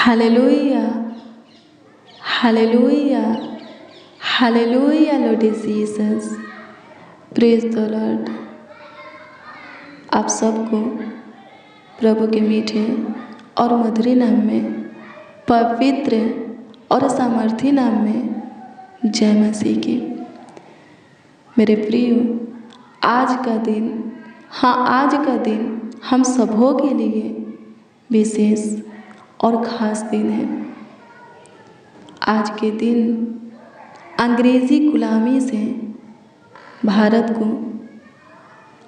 Hallelujah, hallelujah, hallelujah Lord Jesus, praise the Lord. आप सबको प्रभु के मीठे और मधुर नाम में, पवित्र और सामर्थी नाम में जय मसीह की। मेरे प्रियो, आज का दिन हम सबों के लिए विशेष और ख़ास दिन है। आज के दिन अंग्रेज़ी गुलामी से भारत को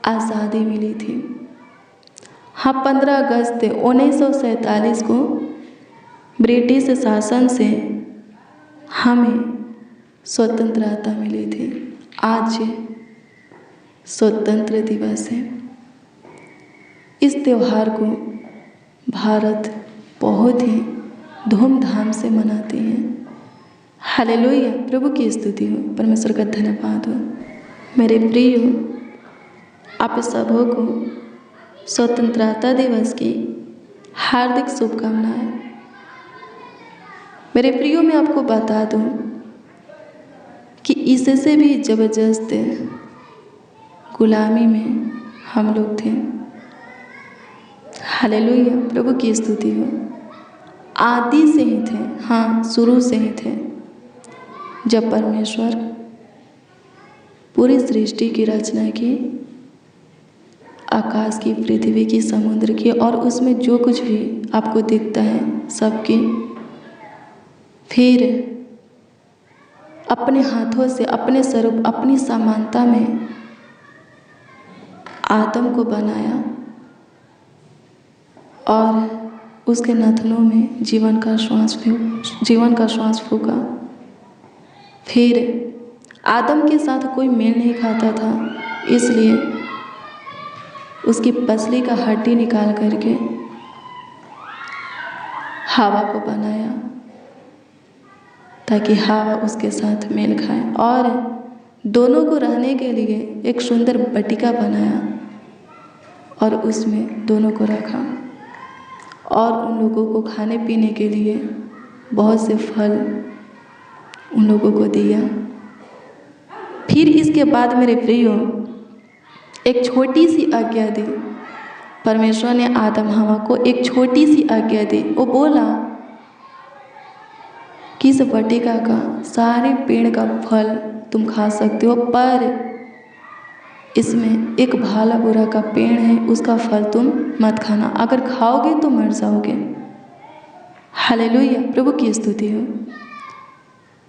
आज़ादी मिली थी। 15 अगस्त 1947 को ब्रिटिश शासन से हमें स्वतंत्रता मिली थी। आज स्वतंत्र दिवस है। इस त्यौहार को भारत बहुत ही धूमधाम से मनाते हैं। हालेलुया, प्रभु की स्तुति हो, परमेश्वर का धन्यवाद हो। मेरे प्रियो, आप सबों को स्वतंत्रता दिवस की हार्दिक शुभकामनाएं। मेरे प्रियो, मैं आपको बता दूं कि इससे भी ज़बरदस्त गुलामी में हम लोग थे। हालेलुया, प्रभु की स्तुति हो। आदि से ही थे, हाँ, शुरू से ही थे। जब परमेश्वर पूरी सृष्टि की रचना की, आकाश की, पृथ्वी की, समुद्र की और उसमें जो कुछ भी आपको दिखता है सबकी, फिर अपने हाथों से, अपने स्वरूप, अपनी समानता में आदम को बनाया और उसके नथनों में जीवन का श्वास फूका। फिर आदम के साथ कोई मेल नहीं खाता था, इसलिए उसकी पसली का हड्डी निकाल करके हवा को बनाया ताकि हवा उसके साथ मेल खाए, और दोनों को रहने के लिए एक सुंदर बटिका बनाया और उसमें दोनों को रखा और उन लोगों को खाने पीने के लिए बहुत से फल उन लोगों को दिया। फिर इसके बाद मेरे प्रियो, एक छोटी सी आज्ञा दी। परमेश्वर ने आदम हवा को एक छोटी सी आज्ञा दी। वो बोला कि इस बटिका का, सारे पेड़ का फल तुम खा सकते हो, पर इसमें एक भाला बुरा का पेड़ है, उसका फल तुम मत खाना, अगर खाओगे तो मर जाओगे। हालेलुया, प्रभु की स्तुति हो।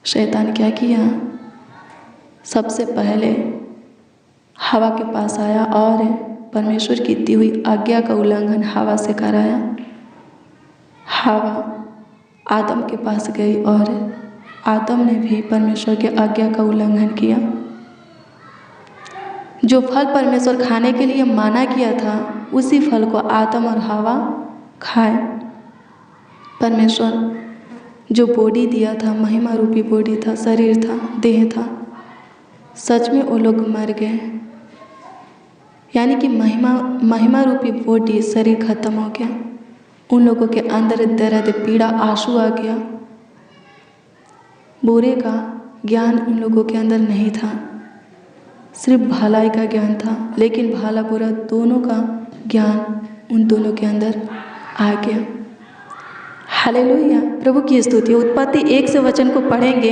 शैतान क्या किया? सबसे पहले हवा के पास आया और परमेश्वर की दी हुई आज्ञा का उल्लंघन हवा से कराया। हवा आदम के पास गई और आदम ने भी परमेश्वर की आज्ञा का उल्लंघन किया। जो फल परमेश्वर खाने के लिए माना किया था, उसी फल को आदम और हवा खाए। परमेश्वर जो बॉडी दिया था, महिमा रूपी बॉडी था, शरीर था, देह था, सच में वो लोग मर गए। यानी कि महिमा रूपी बॉडी, शरीर खत्म हो गया। उन लोगों के अंदर दर्द, पीड़ा, आंसू आ गया। बुरे का ज्ञान उन लोगों के अंदर नहीं था, सिर्फ भलाई का ज्ञान था। लेकिन भला बुरा दोनों का ज्ञान उन दोनों के अंदर आ गया। हालेलुया, प्रभु की स्तुति। उत्पत्ति 1 से वचन को पढ़ेंगे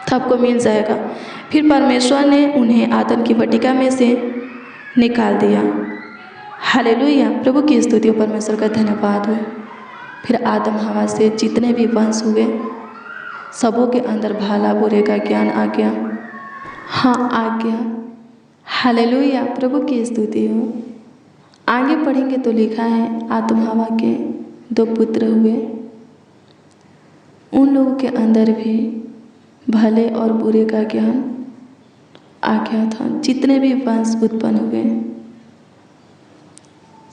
तो आपको मिल जाएगा। फिर परमेश्वर ने उन्हें आदम की बटिका में से निकाल दिया। हालेलुया, प्रभु की स्तुति, परमेश्वर का धन्यवाद हो। फिर आदम हवा से जितने भी वंश हुए, सबों के अंदर भला बुरे का ज्ञान आ गया। हाँ, आ गया। हालेलुया, प्रभु की स्तुति हो। आगे पढ़ेंगे तो लिखा है, आदम हवा के 2 पुत्र हुए। उन लोगों के अंदर भी भले और बुरे का ज्ञान आ गया था। जितने भी वंश उत्पन्न हुए,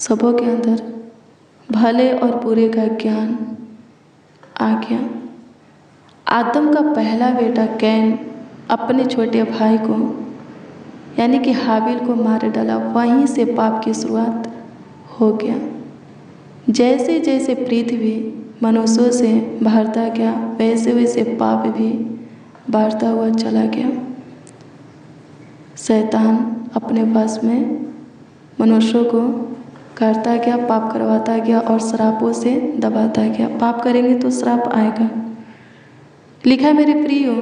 सबों के अंदर भले और बुरे का ज्ञान आ गया। आदम का पहला बेटा कैन अपने छोटे भाई को, यानी कि हाबिल को मार डाला। वहीं से पाप की शुरुआत हो गया। जैसे जैसे पृथ्वी मनुष्यों से बढ़ता गया, वैसे वैसे पाप भी बढ़ता हुआ चला गया। शैतान अपने वश में मनुष्यों को करता गया, पाप करवाता गया और श्रापों से दबाता गया। पाप करेंगे तो श्राप आएगा। लिखा है मेरे प्रियो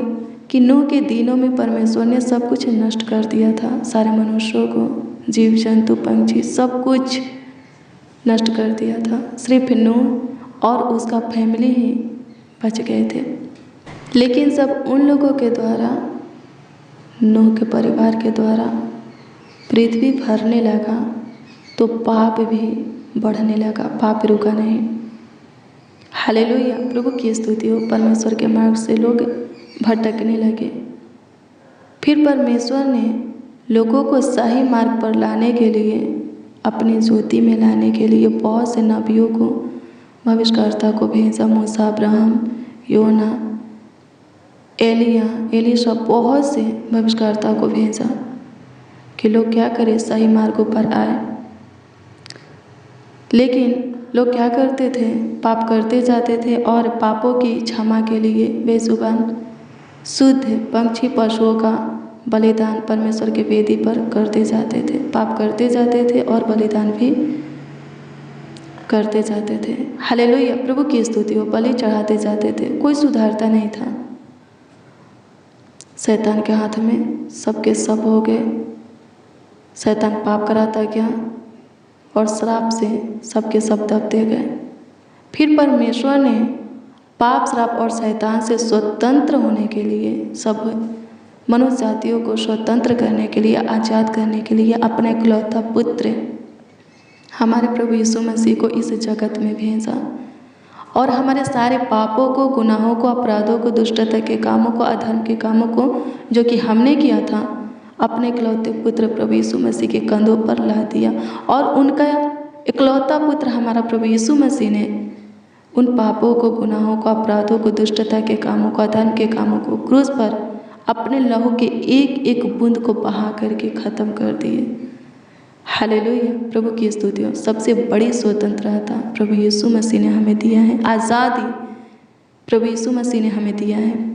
कि नूह के दिनों में परमेश्वर ने सब कुछ नष्ट कर दिया था। सारे मनुष्यों को, जीव जंतु पंछी सब कुछ नष्ट कर दिया था। सिर्फ नूह और उसका फैमिली ही बच गए थे। लेकिन जब उन लोगों के द्वारा, नूह के परिवार के द्वारा पृथ्वी भरने लगा तो पाप भी बढ़ने लगा, पाप रुका नहीं। हालेलुया, प्रभु की स्तुति हो। परमेश्वर के मार्ग से लोग भटकने लगे। फिर परमेश्वर ने लोगों को सही मार्ग पर लाने के लिए, अपनी ज्योति में लाने के लिए बहुत से नबियों को, भविष्यवक्ता को भेजा। मूसा, अब्राहम, योना, एलिया, एलीशा, बहुत से भविष्यवक्ता को भेजा कि लोग क्या करें, सही मार्गों पर आए। लेकिन लोग क्या करते थे, पाप करते जाते थे और पापों की क्षमा के लिए बेजुबान शुद्ध पंछी पशुओं का बलिदान परमेश्वर के वेदी पर करते जाते थे। पाप करते जाते थे और बलिदान भी करते जाते थे। हालेलुया, प्रभु की स्तुति हो। बलि चढ़ाते जाते थे, कोई सुधारता नहीं था। शैतान के हाथ में सबके सब हो गए। शैतान पाप कराता गया और श्राप से सबके सब दबते गए। फिर परमेश्वर ने पाप, श्राप और शैतान से स्वतंत्र होने के लिए, सब मनुष्य जातियों को स्वतंत्र करने के लिए, आज़ाद करने के लिए अपना इकलौता पुत्र हमारे प्रभु यीशु मसीह को इस जगत में भेजा और हमारे सारे पापों को, गुनाहों को, अपराधों को, दुष्टता के कामों को, अधर्म के कामों को जो कि हमने किया था, अपने इकलौते पुत्र प्रभु यीशु मसीह के कंधों पर ला दिया। और उनका इकलौता पुत्र हमारा प्रभु यीशु मसीह ने उन पापों को, गुनाहों को, अपराधों को, दुष्टता के कामों को, अधर्म के कामों को क्रूस पर अपने लहू के एक एक बूंद को बहा करके ख़त्म कर दिए। हालेलुया, प्रभु की स्तुति हो। सबसे बड़ी स्वतंत्रता प्रभु यीशु मसीह ने हमें दिया है। आज़ादी प्रभु यीशु मसीह ने हमें दिया है।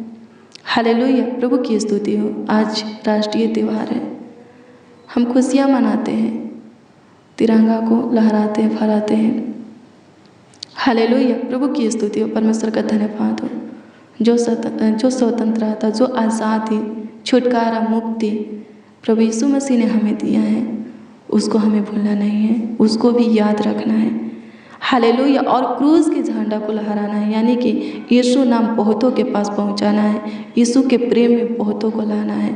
हालेलुया, प्रभु की स्तुति हो। आज राष्ट्रीय त्यौहार है, हम खुशियाँ मनाते हैं, तिरंगा को लहराते हैं, फहराते हैं। हालेलुया, प्रभु की स्तुति हो। परमेश्वर का धन्यवाद हो। जो स्वतंत्रता, जो आज़ादी, छुटकारा, मुक्ति प्रभु यीशु मसीह ने हमें दिया है, उसको हमें भूलना नहीं है, उसको भी याद रखना है। हालेलुया, और क्रूस के झंडा को लहराना है, यानी कि यीशु नाम बहुतों के पास पहुंचाना है, यीशु के प्रेम में बहुतों को लाना है,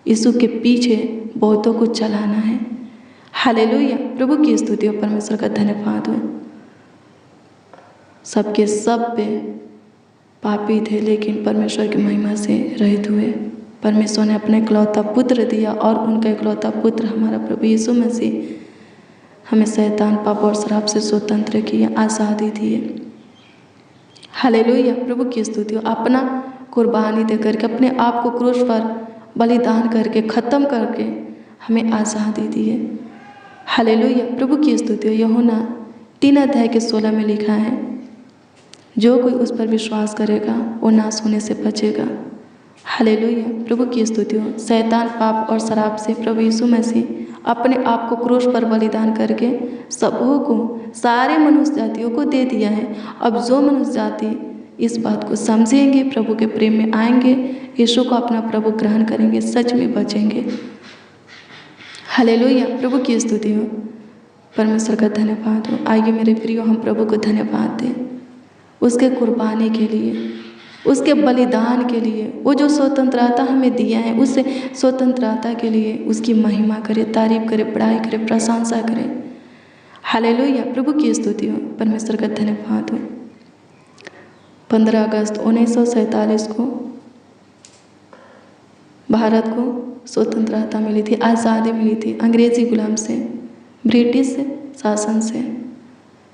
यीशु के पीछे बहुतों को चलाना है। हालेलुया, प्रभु की स्तुति हो। परमेश्वर का धन्यवाद हो। सबके सब पे पापी थे, लेकिन परमेश्वर की महिमा से रहित हुए। परमेश्वर ने अपना इकलौता पुत्र दिया और उनका इकलौता पुत्र हमारा प्रभु यीशु मसीह हमें शैतान, पाप और श्राप से स्वतंत्र किया, आज़ादी दिए। हालेलुया, प्रभु की स्तुति हो। अपना कुर्बानी दे करके, अपने आप को क्रूस पर बलिदान करके, ख़त्म करके हमें आज़ादी दिए। हालेलुया, प्रभु की स्तुति हो। यूहन्ना 3:16 में लिखा है, जो कोई उस पर विश्वास करेगा वो नाश होने से बचेगा। हालेलुया, प्रभु की स्तुति हो। शैतान, पाप और शराब से प्रभु यीशु मसीह अपने आप को क्रूस पर बलिदान करके सबों को, सारे मनुष्य जातियों को दे दिया है। अब जो मनुष्य जाति इस बात को समझेंगे, प्रभु के प्रेम में आएंगे, यीशु को अपना प्रभु ग्रहण करेंगे, सच में बचेंगे। हालेलुया, प्रभु की स्तुति हो। परमेश्वर का धन्यवाद हो। आइए मेरे प्रियो, हम प्रभु को धन्यवाद दें उसके कुर्बानी के लिए, उसके बलिदान के लिए। वो जो स्वतंत्रता हमें दिया है, उस स्वतंत्रता के लिए उसकी महिमा करें, तारीफ करें, बड़ाई करें, प्रशंसा करें। हालेलुया, प्रभु की स्तुति हो। परमेश्वर का धन्यवाद हो। 15 अगस्त 1947 को भारत को स्वतंत्रता मिली थी, आज़ादी मिली थी अंग्रेजी गुलाम से, ब्रिटिश शासन से।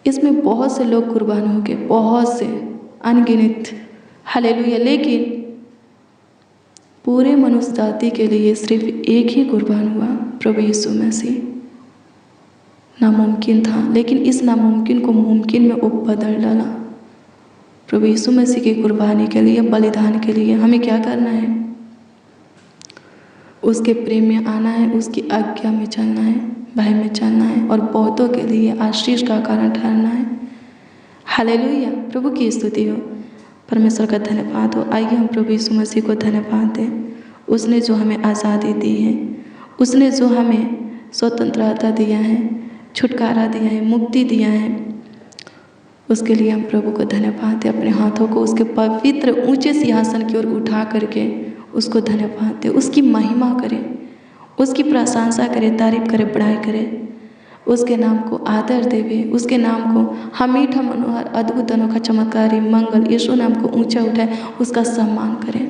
इसमें बहुत से लोग कुर्बान हो गए, बहुत से, अनगिनत। हालेलुया, लेकिन पूरे मनुष्य जाति के लिए सिर्फ एक ही कुर्बान हुआ, प्रभु यीशु मसीह। नामुमकिन था, लेकिन इस नामुमकिन को मुमकिन में वो बदल डाला। प्रभु यीशु मसीह की कुर्बानी के लिए, बलिदान के लिए हमें क्या करना है? उसके प्रेम में आना है, उसकी आज्ञा में चलना है, भय में चलना है और बहुतों के लिए आशीष का कारण ठहरना है। हालेलुया, प्रभु की स्तुति हो, परमेश्वर का धन्यवाद हो। आइए हम प्रभु यीशु मसीह को धन्यवाद दें। उसने जो हमें आज़ादी दी है, उसने जो हमें स्वतंत्रता दिया है, छुटकारा दिया है, मुक्ति दिया है, उसके लिए हम प्रभु को धन्यवाद दें। अपने हाथों को उसके पवित्र ऊंचे सिंहासन की ओर उठा करके उसको धन्यवाद दें, उसकी महिमा करें, उसकी प्रशंसा करें, तारीफ करें, बड़ाई करें, उसके नाम को आदर देवे, उसके नाम को हमीठा, मनोहर, अद्भुत, अनोखा, चमत्कारी, मंगल, यीशु नाम को ऊंचा उठाए, उसका सम्मान करें।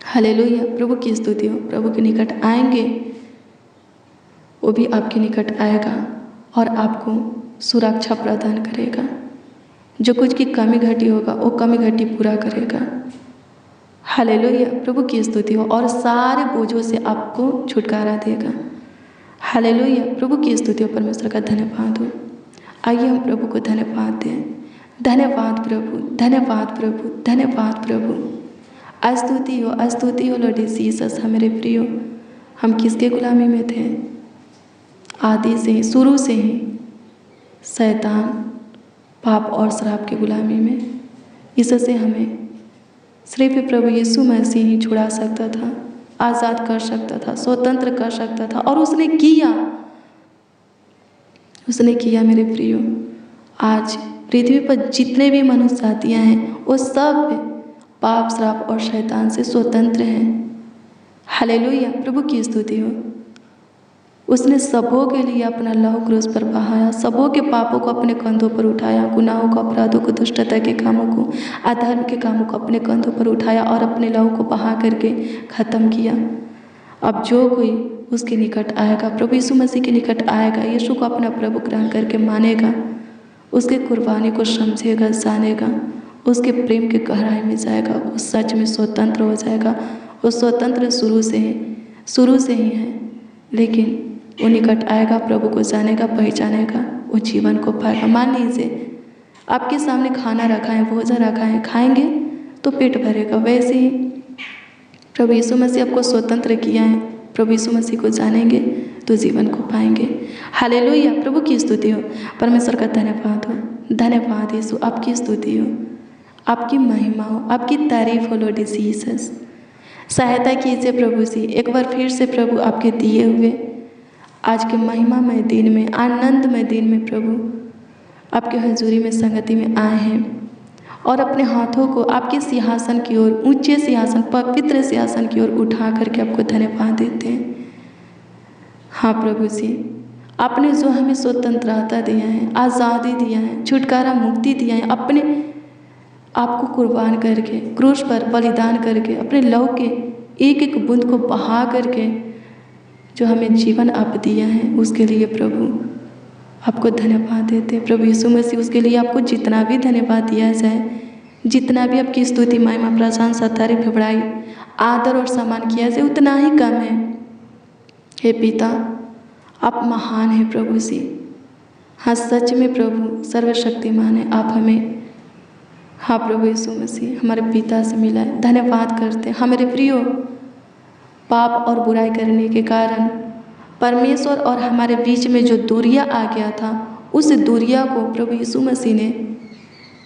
हालेलुया, प्रभु की स्तुति हो। प्रभु के निकट आएंगे, वो भी आपके निकट आएगा और आपको सुरक्षा प्रदान करेगा। जो कुछ की कमी घटी होगा वो कमी घटी पूरा करेगा। हालेलुया, प्रभु की स्तुति हो। और सारे बोझों से आपको छुटकारा देगा। हालेलुया, प्रभु की स्तुति हो, परमेश्वर का धन्यवाद हो। आइए हम प्रभु को धन्यवाद दें। धन्यवाद प्रभु, धन्यवाद प्रभु, धन्यवाद प्रभु। स्तुति हो लॉर्ड जीसस। हमारे प्रियो, हम किसके गुलामी में थे? आदि से ही, शुरू से ही शैतान, पाप और श्राप के गुलामी में। इससे हमें सिर्फ प्रभु यीशु मसीह ही छुड़ा सकता था, आज़ाद कर सकता था, स्वतंत्र कर सकता था, और उसने किया मेरे प्रियो। आज पृथ्वी पर जितने भी मनुष्य जातियाँ हैं वो सब पाप, श्राप और शैतान से स्वतंत्र हैं। हालेलुया, प्रभु की स्तुति हो। उसने सबों के लिए अपना लहू क्रूस पर बहाया, सबों के पापों को अपने कंधों पर उठाया, गुनाहों को, अपराधों को, दुष्टता के कामों को, अधर्म के कामों को अपने कंधों पर उठाया और अपने लहू को बहा करके ख़त्म किया। अब जो कोई उसके निकट आएगा, प्रभु यीशु मसीह के निकट आएगा, यीशु को अपना प्रभु ग्रहण करके मानेगा, उसके कुर्बानी को समझेगा, जानेगा, उसके प्रेम के गहराई में जाएगा, वो सच में स्वतंत्र हो जाएगा। वो स्वतंत्र शुरू से ही है, लेकिन वो निकट आएगा, प्रभु को जानेगा, पहचानेगा, वो जीवन को पाएगा। मान लीजिए आपके सामने खाना रखा है, भोजन रखा है, खाएंगे तो पेट भरेगा। वैसे ही प्रभु यीशु मसीह आपको स्वतंत्र किया है, प्रभु यीशु मसीह को जानेंगे तो जीवन को पाएंगे। हालेलुया, प्रभु की स्तुति हो, परमेश्वर का धन्यवाद हो। धन्यवाद यीशु, आपकी स्तुति हो, आपकी महिमा हो, आपकी तारीफ हो लॉर्ड जीसस। सहायता कीजिए प्रभु जी, एक बार फिर से प्रभु आपके दिए हुए आज के महिमामय दिन में, आनंदमय दिन में प्रभु आपके हजूरी में, संगति में आए हैं और अपने हाथों को आपके सिंहासन की ओर, ऊंचे सिंहासन, पवित्र सिंहासन की ओर उठा करके आपको धन्यवाद देते हैं। हाँ प्रभु जी, आपने जो हमें स्वतंत्रता दिया है, आज़ादी दिया है, छुटकारा, मुक्ति दिया है, अपने आपको कुर्बान करके, क्रूस पर बलिदान करके, अपने लहू के एक एक बूंद को बहा करके जो हमें जीवन आप दिया है, उसके लिए प्रभु आपको धन्यवाद देते हैं। प्रभु यीशु मसीह, उसके लिए आपको जितना भी धन्यवाद दिया जाए, जितना भी आपकी स्तुति, महिमा, प्रशंसा, तारीफ, बड़ाई, आदर और सम्मान किया जाए, उतना ही कम है। हे पिता, आप महान हैं प्रभु जी। हाँ, सच में प्रभु सर्वशक्तिमान है। आप हमें, हाँ प्रभु यीशु मसीह, हमारे पिता से मिला है। धन्यवाद करते हैं। हमारे प्रियो, पाप और बुराई करने के कारण परमेश्वर और हमारे बीच में जो दूरियां आ गया था, उस दूरियां को प्रभु यीशु मसीह ने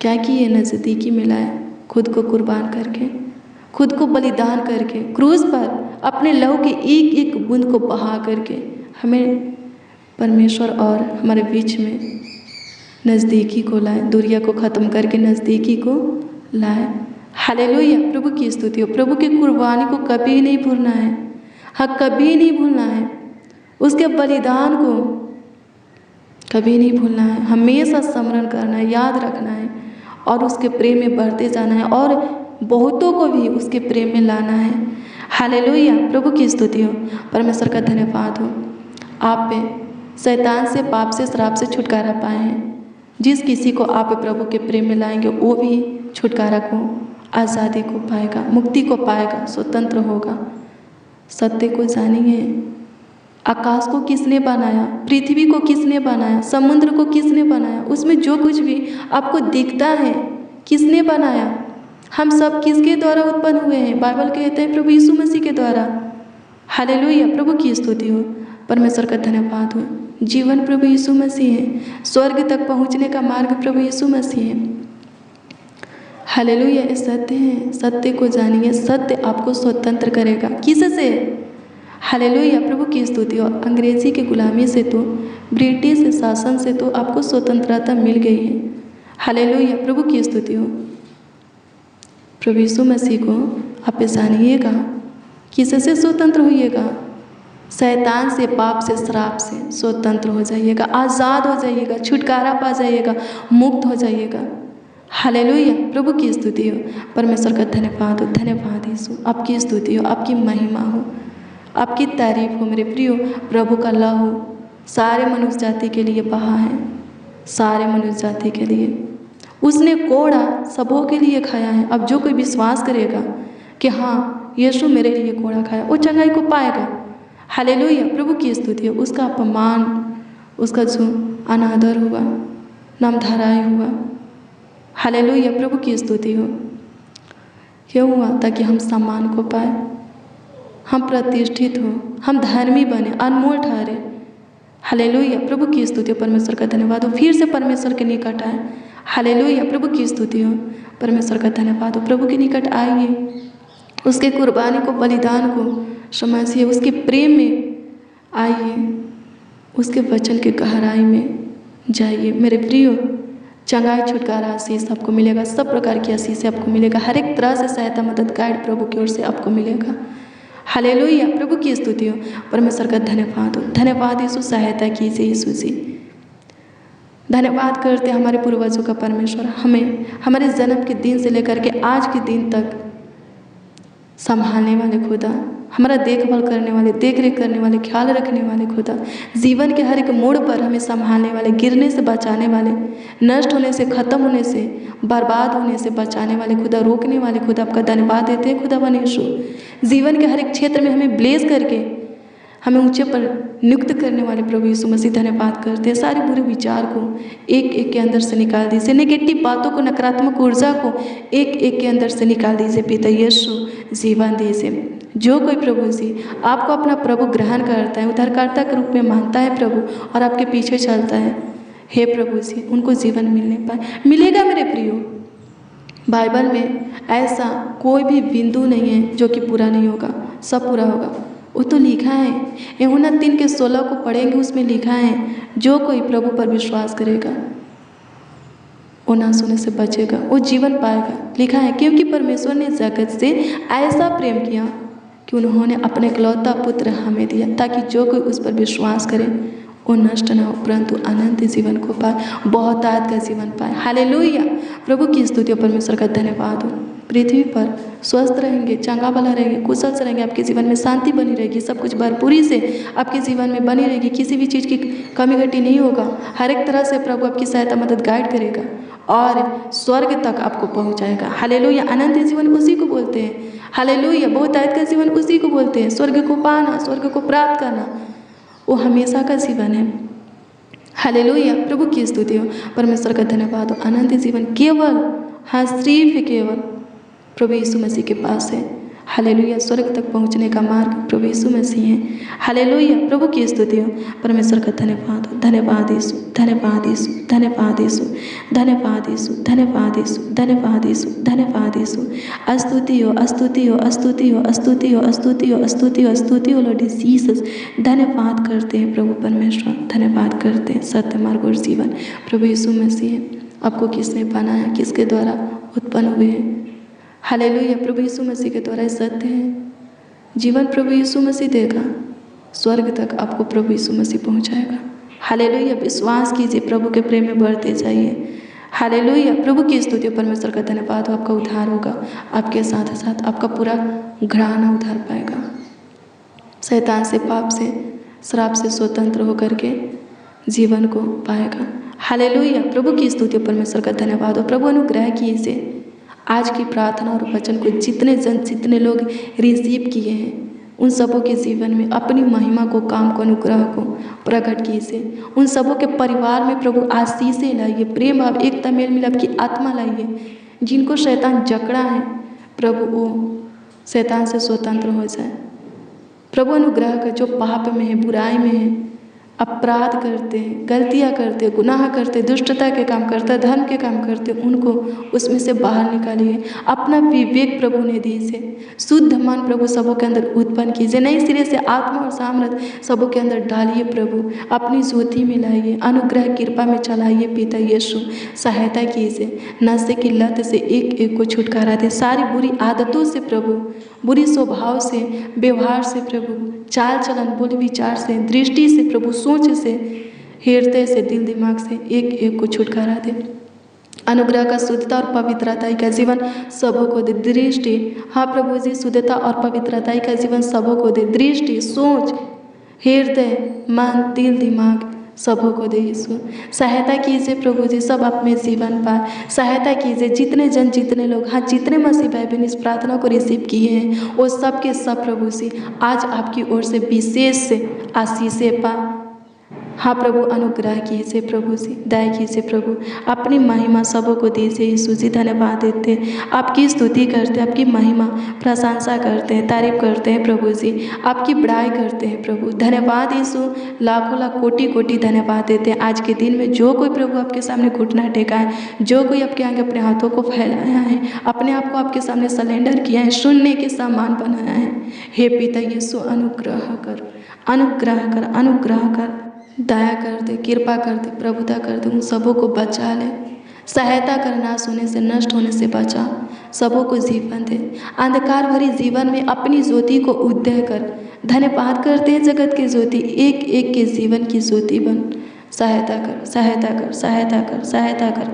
क्या किए? नज़दीकी मिलाए, खुद को कुर्बान करके, खुद को बलिदान करके, क्रूस पर अपने लहू के एक एक बूंद को बहा करके हमें परमेश्वर और हमारे बीच में नज़दीकी को लाए, दूरिया को ख़त्म करके नज़दीकी को लाए। हालेलुया, प्रभु की स्तुति हो। प्रभु की कुर्बानी को कभी नहीं भूलना है। हाँ, कभी नहीं भूलना है। उसके बलिदान को कभी नहीं भूलना है। हमेशा स्मरण करना है, याद रखना है और उसके प्रेम में बढ़ते जाना है और बहुतों को भी उसके प्रेम में लाना है। हालेलुया, प्रभु की स्तुति हो, परमेश्वर का धन्यवाद हो। आप पे शैतान से, पाप से, श्राप से छुटकारा पाए हैं। जिस किसी को आप प्रभु के प्रेम में लाएंगे, वो भी छुटकारा को, आज़ादी को पाएगा, मुक्ति को पाएगा, स्वतंत्र होगा। सत्य को जानिए। आकाश को किसने बनाया? पृथ्वी को किसने बनाया? समुद्र को किसने बनाया? उसमें जो कुछ भी आपको दिखता है, किसने बनाया? हम सब किसके द्वारा उत्पन्न हुए हैं? बाइबल कहते हैं प्रभु यीशु मसीह के द्वारा। हालेलुया, प्रभु की स्तुति हो, परमेश्वर का धन्यवाद हो। जीवन प्रभु यीशु मसीह है, स्वर्ग तक पहुँचने का मार्ग प्रभु यीशु मसीह है। हालेलुया, ये सत्य है, सत्य को जानिए, सत्य आपको स्वतंत्र करेगा। किससे? हालेलुया, प्रभु की स्तुति हो। अंग्रेजी की गुलामी से तो, ब्रिटिश शासन से तो आपको स्वतंत्रता मिल गई है। हालेलुया, प्रभु की स्तुति हो। प्रभु यीशु मसीह को आप जानिएगा, किससे स्वतंत्र होइएगा? शैतान से, पाप से, श्राप से स्वतंत्र हो जाइएगा, आज़ाद हो जाइएगा, छुटकारा पा जाइएगा, मुक्त हो जाइएगा। हालेलुया, प्रभु की स्तुति हो, परमेश्वर का धन्यवाद हो। धन्यवाद यीशु, आपकी स्तुति हो, आपकी महिमा हो, आपकी तारीफ हो। मेरे प्रियो, प्रभु का लहू सारे मनुष्य जाति के लिए बहा है, सारे मनुष्य जाति के लिए। उसने कोड़ा सबों के लिए खाया है। अब जो कोई विश्वास करेगा कि हाँ यीशु मेरे लिए कोड़ा खाया, वो चंगाई को पाएगा। हालेलुया, प्रभु की स्तुति हो। उसका अपमान, उसका जो अनादर हुआ, नामधराई हुआ। हालेलुया, प्रभु की स्तुति हो। क्यों हुआ? ताकि हम सम्मान को पाए, हम प्रतिष्ठित हो, हम धर्मी बने, अनमोल ठहरे। हालेलुया, प्रभु की स्तुति हो, परमेश्वर का धन्यवाद हो। फिर से परमेश्वर के निकट आए। हालेलुया, प्रभु की स्तुति हो, परमेश्वर का धन्यवाद हो। प्रभु के निकट आइए, उसके कुर्बानी को, बलिदान को समझिए, उसके प्रेम में आइए, उसके वचन के गहराई में जाइए। मेरे प्रियो, चंगाई, छुटकारा, आशीष आपको मिलेगा, सब प्रकार की आशीष आपको मिलेगा, हर एक तरह से सहायता, मदद, गाइड प्रभु की ओर से आपको मिलेगा। हालेलुया, प्रभु की स्तुति हो, परमेश्वर का धन्यवाद हो। धन्यवाद यीशु, सहायता कीजिए यीशु जी। धन्यवाद करते हमारे पूर्वजों का परमेश्वर, हमें हमारे जन्म के दिन से लेकर के आज के दिन तक संभालने वाले खुदा, हमारा देखभाल करने वाले, देख रेख करने वाले, ख्याल रखने वाले खुदा, जीवन के हर एक मोड़ पर हमें संभालने वाले, गिरने से बचाने वाले, नष्ट होने से, ख़त्म होने से, बर्बाद होने से बचाने वाले खुदा, रोकने वाले खुदा, आपका धन्यवाद देते हैं खुदा बनेशु। जीवन के हर एक क्षेत्र में हमें ब्लेस करके हमें ऊंचे पर नियुक्त करने वाले प्रभु यीशु मसीह, धन्यवाद करते हैं। सारे बुरे विचार को एक एक के अंदर से निकाल दीजिए, नेगेटिव बातों को, नकारात्मक ऊर्जा को एक एक के अंदर से निकाल दीजिए। पिता यीशु, जीवन दीजिए। जो कोई प्रभु जी आपको अपना प्रभु ग्रहण करता है, उद्धारकर्ता के रूप में मानता है प्रभु, और आपके पीछे चलता है, हे प्रभु जी उनको जीवन मिलने पाए, मिलेगा। मेरे प्रियो, बाइबल में ऐसा कोई भी बिंदु नहीं है जो कि पूरा नहीं होगा, सब पूरा होगा। वो तो लिखा है, यूहन्ना 3:16 को पढ़ेंगे, उसमें लिखा है जो कोई प्रभु पर विश्वास करेगा वो ना सोने से बचेगा, वो जीवन पाएगा। लिखा है, क्योंकि परमेश्वर ने जगत से ऐसा प्रेम किया कि उन्होंने अपने इकलौता पुत्र हमें दिया, ताकि जो कोई उस पर विश्वास करे वो नष्ट न हो परंतु अनंत जीवन को पाए, बहुतायत का जीवन पाए। हालेलुया, प्रभु की स्तुति, परमेश्वर का धन्यवाद हो। पृथ्वी पर स्वस्थ रहेंगे, चंगा भला रहेंगे, कुशल से रहेंगे, आपके जीवन में शांति बनी रहेगी, सब कुछ भरपूरी से आपके जीवन में बनी रहेगी, किसी भी चीज़ की कमी घटी नहीं होगा। हर एक तरह से प्रभु आपकी सहायता, मदद, गाइड करेगा और स्वर्ग तक आपको पहुंचाएगा। हालेलुया, अनंत जीवन उसी को बोलते हैं। हालेलुया, बहुतायत का जीवन उसी को बोलते हैं। स्वर्ग को पाना, स्वर्ग को प्राप्त करना, वो हमेशा का जीवन है। हालेलुया, प्रभु की स्तुति हो, परमेश्वर का धन्यवाद हो। अनंत जीवन केवल, हाँ सिर्फ केवल प्रभु यीशु मसीह के पास है। हालेलुया, स्वर्ग तक पहुंचने का मार्ग प्रभु यीशु मसीह है। हालेलुया, प्रभु की स्तुति हो, परमेश्वर का धन्यवाद हो। धन्यवाद यीशु, धन्यवाद यीशु, धन्यवाद यीशु, धन्यवाद यीशु, धन्यवाद यीशु, धन्यवाद यीशु, धन्यवाद यीशु। स्तुति हो, स्तुति हो, स्तुति हो, स्तुति हो, स्तुति हो, स्तुति हो, स्तुति हो लॉर्ड जीसस। धन्यवाद करते हैं प्रभु परमेश्वर, धन्यवाद करते हैं। सत्य मार्ग और जीवन प्रभु यीशु मसीह है। आपको किसने बनाया, किसके द्वारा उत्पन्न हुए हैं? हालेलुया, प्रभु यीशु मसीह के द्वारा सत्य है। जीवन प्रभु यीशु मसीह देगा, स्वर्ग तक आपको प्रभु यीशु मसीह पहुंचाएगा। हालेलुया, विश्वास कीजिए, प्रभु के प्रेम में बढ़ते जाइए। हालेलुया, प्रभु की स्तुति, परमेश्वर का धन्यवाद हो। आपका उद्धार होगा, आपके साथ साथ आपका पूरा घराना उद्धार पाएगा, शैतान से, पाप से, श्राप से स्वतंत्र होकर के जीवन को पाएगा। हालेलुया, प्रभु की स्तुति, परमेश्वर का धन्यवाद हो। प्रभु अनुग्रह कीजिए, आज की प्रार्थना और वचन को जितने लोग रिसीव किए हैं उन सबों के जीवन में अपनी महिमा को, काम को, अनुग्रह को प्रकट कीजिए। उन सबों के परिवार में प्रभु आशीषें लाइए, प्रेम भाव, एकता, मेल मिलाप की आत्मा लाइए। जिनको शैतान जकड़ा है प्रभु वो शैतान से स्वतंत्र हो जाए। प्रभु अनुग्रह कर, जो पाप में है, बुराई में है, अपराध करते हैं, गलतियाँ करते, गुनाह करते, दुष्टता के काम करते, धर्म के काम करते, उनको उसमें से बाहर निकालिए। अपना विवेक प्रभु ने दी से शुद्ध मन प्रभु सबों के अंदर उत्पन्न कीजिए। नए सिरे से आत्मा और सामर्थ सबों के अंदर डालिए प्रभु, अपनी ज्योति में लाइए, अनुग्रह कृपा में चलाइए। पिता यीशु सहायता कीजिए, नशे की लत से एक एक को छुटकारा दे, सारी बुरी आदतों से प्रभु, बुरी स्वभाव से, व्यवहार से प्रभु, चाल चलन, बोल विचार से, दृष्टि से प्रभु, सोच से, हृदय से, दिल दिमाग से एक एक को छुटकारा दे। अनुग्रह का शुद्धता और पवित्रता का जीवन सबों को दे। दृष्टि, हाँ प्रभु जी, शुद्धता और पवित्रता का जीवन सबों को दे। दृष्टि, सोच, हृदय, मन, दिल दिमाग सबों को दे। यीशु सहायता कीजिए प्रभु जी, सब अपने जीवन पाए। सहायता कीजिए, जितने जन, जितने लोग, हाँ जितने मसीह भाई बहन इस प्रार्थना को रिसीव किए हैं वो सब के सब प्रभु जी आज आपकी ओर से विशेष से आशीषें पा। हाँ प्रभु अनुग्रह कीजिए प्रभु जी, दया कीजिए प्रभु, अपनी महिमा सबों को दीजिए। यीशु जी धन्यवाद देते हैं, आपकी स्तुति करते हैं, आपकी महिमा प्रशंसा करते हैं, तारीफ करते हैं प्रभु जी, आपकी बड़ाई करते हैं प्रभु। धन्यवाद यीशु, लाखों लाख कोटि कोटि धन्यवाद देते हैं। आज के दिन में जो कोई प्रभु आपके सामने घुटना टेका है, जो कोई आपके आगे अपने हाथों को फैलाया है, अपने आप को आपके सामने सरेंडर किया है, सुनने के सामान बनाया है, हे पिता यीशु अनुग्रह कर, अनुग्रह कर, अनुग्रह कर, दया कर दे, कृपा कर दे, प्रभुता कर दे, उन सबों को बचा ले। सहायता कर, नाश होने से, नष्ट होने से बचा, सबों को जीवन दे। अंधकार भरी जीवन में अपनी ज्योति को उदय कर। धन्यवाद करते हैं जगत की ज्योति, एक एक के जीवन की ज्योति बन। सहायता कर, सहायता कर, सहायता कर, सहायता कर,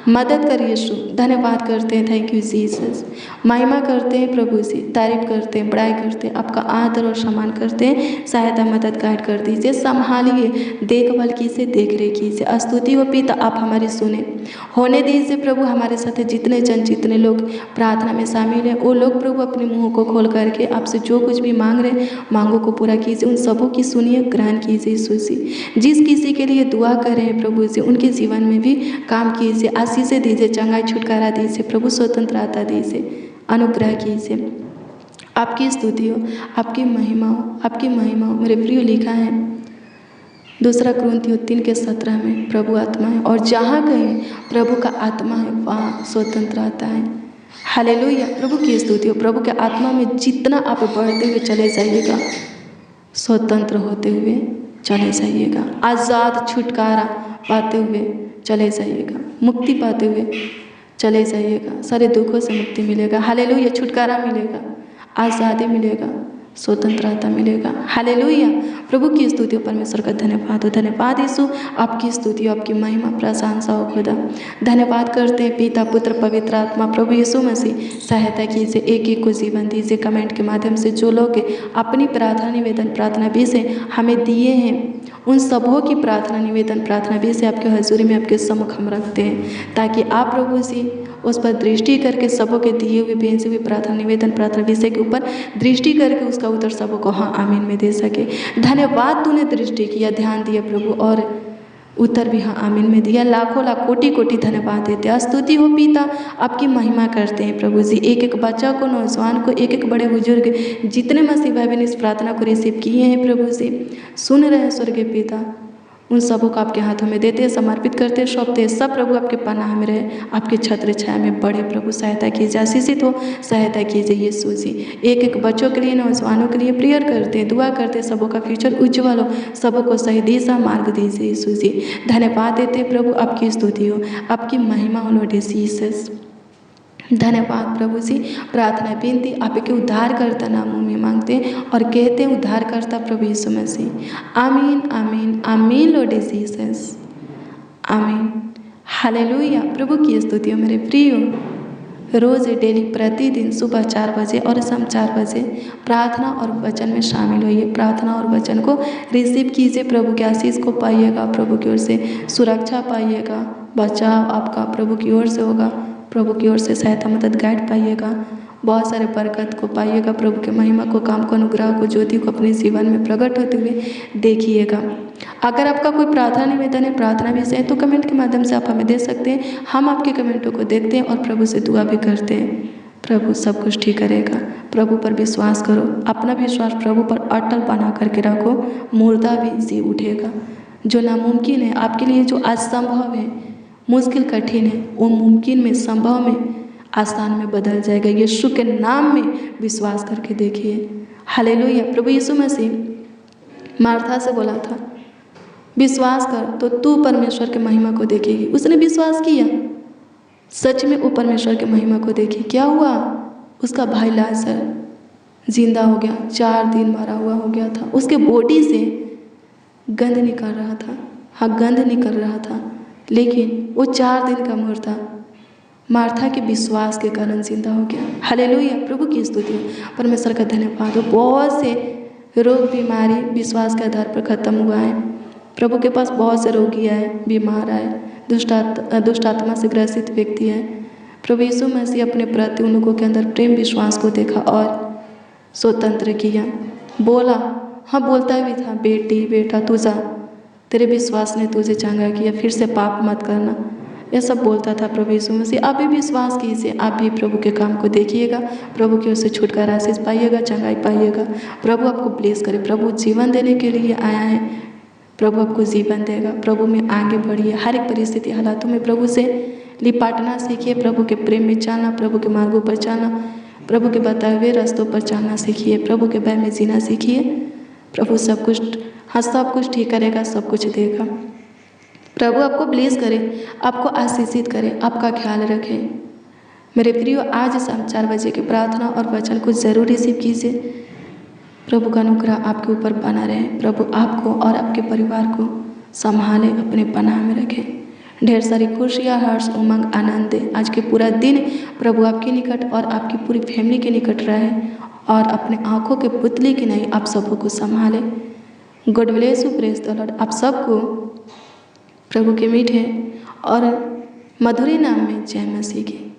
मदद कर यीशु। धन्यवाद करते हैं, थैंक यू जीसस। महिमा करते हैं प्रभु जी, तारीफ करते हैं, बड़ाई करते हैं, आपका आदर और सम्मान करते हैं। सहायता मदद गाइड कर दीजिए, संभालिए, देखभाल कीजिए, देख रेख कीजिए। स्तुति हो पिता, आप हमारी सुने, होने दीजिए प्रभु हमारे साथ जितने जन, जितने लोग प्रार्थना में शामिल हैं, वो लोग प्रभु अपने मुँह को खोल करके आपसे जो कुछ भी मांग रहे मांगों को पूरा कीजिए। उन सबों की सुनिए, ग्रहण कीजिए यीशु जी। जिस किसी के लिए दुआ कर रहे हैं प्रभु जी, उनके जीवन में भी काम कीजिए, आशीषें दीजिए, चंगाई छुटकारा दीजिए प्रभु, स्वतंत्रता दीजिए, अनुग्रह कीजिए। आपकी स्तुति हो, आपकी महिमा हो, आपकी महिमा हो। मेरे प्रिय लिखा है 2 कुरिन्थियों 3:17 में, प्रभु आत्मा है और जहाँ कहीं प्रभु का आत्मा है वहाँ स्वतंत्रता है। हालेलुया, प्रभु की स्तुति हो। प्रभु के आत्मा में जितना आप बढ़ते हुए चले जाइएगा, स्वतंत्र होते हुए चले जाइएगा, आज़ाद छुटकारा पाते हुए चले जाइएगा, मुक्ति पाते हुए चले जाइएगा। सारे दुखों से मुक्ति मिलेगा। हालेलुया, छुटकारा मिलेगा, आज़ादी मिलेगा, स्वतंत्रता मिलेगा। हालेलुया, प्रभु की स्तुति हो, परमेश्वर का धन्यवाद हो। धन्यवाद यीशु, आपकी स्तुति हो, आपकी महिमा प्रशंसा हो खुदा। धन्यवाद करते हैं पिता, पुत्र, पवित्र आत्मा। प्रभु यीशु मसीह सहायता कीजिए, एक एक को जीवन दीजिए। कमेंट के माध्यम से जो लोग अपनी प्रार्थना निवेदन, प्रार्थना विषय हमें दिए हैं, उन सबों की प्रार्थना निवेदन, प्रार्थना विषय आपके हजूरी में, आपके सम्मुख हम रखते हैं, ताकि आप प्रभु जी उस पर दृष्टि करके सबों के दिए हुए भेजे हुए प्रार्थना निवेदन, प्रार्थना विषय के ऊपर दृष्टि करके उसका उत्तर सबों को हाँ आमीन में दे सके। धन्यवाद, तूने दृष्टि किया, ध्यान दिया प्रभु, और उत्तर भी हाँ आमीन में दिया। लाखों लाख कोटि कोटि धन्यवाद देते हैं। स्तुति हो पिता, आपकी महिमा करते हैं प्रभु जी। एक एक बच्चा को, नौजवान को, एक एक बड़े बुजुर्ग, जितने मसीह भाई बहन इस प्रार्थना को रिसीव किए हैं प्रभु जी, सुन रहे हैं स्वर्गीय पिता, उन सबों को आपके हाथों में देते हैं, समर्पित करते हैं, सौंपते हैं। सब प्रभु आपके पनाह में रहे, आपके छत्र छाया में बड़े प्रभु। सहायता कीजिए, आशीषित हो, सहायता कीजिए यीशु जी। एक एक बच्चों के लिए, नौजवानों के लिए प्रेयर करते हैं, दुआ करते हैं, सबों का फ्यूचर उज्जवल हो, सबों को सही दिशा मार्ग दीजिए यीशु जी। धन्यवाद देते हैं प्रभु, आपकी स्तुति हो, आपकी महिमा हो लॉर्ड जीसस। धन्यवाद प्रभु जी। प्रार्थना विनती आपके उद्धारकर्ता नामों में मांगते हैं और कहते हैं उद्धारकर्ता प्रभु यीशु मसीह। आमीन, आमीन, आमीन लॉर्ड जीसस, आमीन। हालेलुया, प्रभु की स्तुति हो मेरे प्रियो। रोज़ डेली प्रतिदिन सुबह 4 बजे और शाम 4 बजे प्रार्थना और वचन में शामिल होइए। प्रार्थना और वचन को रिसीव कीजिए, प्रभु के आशीष को पाइएगा, प्रभु की ओर से सुरक्षा पाइएगा, बचाव आपका प्रभु की ओर से होगा, प्रभु की ओर से सहायता मदद गाइड पाइएगा, बहुत सारे बरकत को पाइएगा, प्रभु के महिमा को, काम को, अनुग्रह को, ज्योति को अपने जीवन में प्रकट होते हुए देखिएगा। अगर आपका कोई प्रार्थना निवेदन है, प्रार्थना विषय है, तो कमेंट के माध्यम से आप हमें दे सकते हैं। हम आपके कमेंटों को देखते हैं और प्रभु से दुआ भी करते हैं। प्रभु सब कुछ ठीक करेगा। प्रभु पर विश्वास करो, अपना विश्वास प्रभु पर अटल बना करके रखो, मुर्दा भी जी उठेगा। जो नामुमकिन है आपके लिए, जो असंभव है, मुश्किल कठिन है, वो मुमकिन में, संभव में, आसान में बदल जाएगा। यीशु के नाम में विश्वास करके देखिए। हालेलुया। प्रभु यीशु मसीह मार्था से बोला था, विश्वास कर तो तू परमेश्वर के महिमा को देखेगी। उसने विश्वास किया, सच में वो परमेश्वर के महिमा को देखी। क्या हुआ? उसका भाई लाजर जिंदा हो गया, 4 दिन मरा हुआ हो गया था। उसके बॉडी से गंध निकल रहा था, हाँ गंध निकल रहा था, लेकिन वो 4 दिन का मुर्दा मार्था के विश्वास के कारण जिंदा हो गया। हालेलुया। प्रभु की स्तुति हो, परमेश्वर का धन्यवाद हो। बहुत से रोग बीमारी विश्वास के आधार पर खत्म हुआ है। प्रभु के पास बहुत से रोगी आए, बीमार आए, दुष्ट आत्मा से ग्रसित व्यक्ति है। प्रभु यीशु मसीह अपने प्रति उन लोगों के अंदर प्रेम विश्वास को देखा और स्वतंत्र किया। बोला, हाँ बोलता भी था, बेटी बेटा तू जा, तेरे विश्वास ने तुझे चंगा किया, फिर से पाप मत करना, यह सब बोलता था प्रभु यीशु मसीह। आप भी विश्वास कीजिए, आप भी प्रभु के काम को देखिएगा, प्रभु की ओर से छुटकारा आशीष पाइएगा, चंगाई पाइएगा। प्रभु आपको ब्लेस करे। प्रभु जीवन देने के लिए आया है, प्रभु आपको जीवन देगा। प्रभु में आगे बढ़िए। हर एक परिस्थिति हालातों में प्रभु से लिपटना सीखिए, प्रभु के प्रेम में चलना, प्रभु के मार्गों पर चलना, प्रभु के बताए हुए रास्तों पर चलना सीखिए, प्रभु के भय में जीना सीखिए। प्रभु सब कुछ, हाँ सब कुछ ठीक करेगा, सब कुछ देगा। प्रभु आपको ब्लेस करे, आपको आशीषित करे, आपका ख्याल रखे। मेरे प्रियो, आज शाम 4 बजे की प्रार्थना और वचन को जरूर रिसीव कीजिए। प्रभु का अनुग्रह आपके ऊपर बना रहे। प्रभु आपको और आपके परिवार को संभाले, अपने पनाह में रखे। ढेर सारी खुशियाँ, हर्ष, उमंग, आनंद दे। आज के पूरा दिन प्रभु आपके निकट और आपकी पूरी फैमिली के निकट रहे और अपने आँखों के पुतली की नहीं आप सबों को संभाले। God bless you, praise the Lord. आप सबको प्रभु के मीठे और मधुरी नाम में जय मसीह की।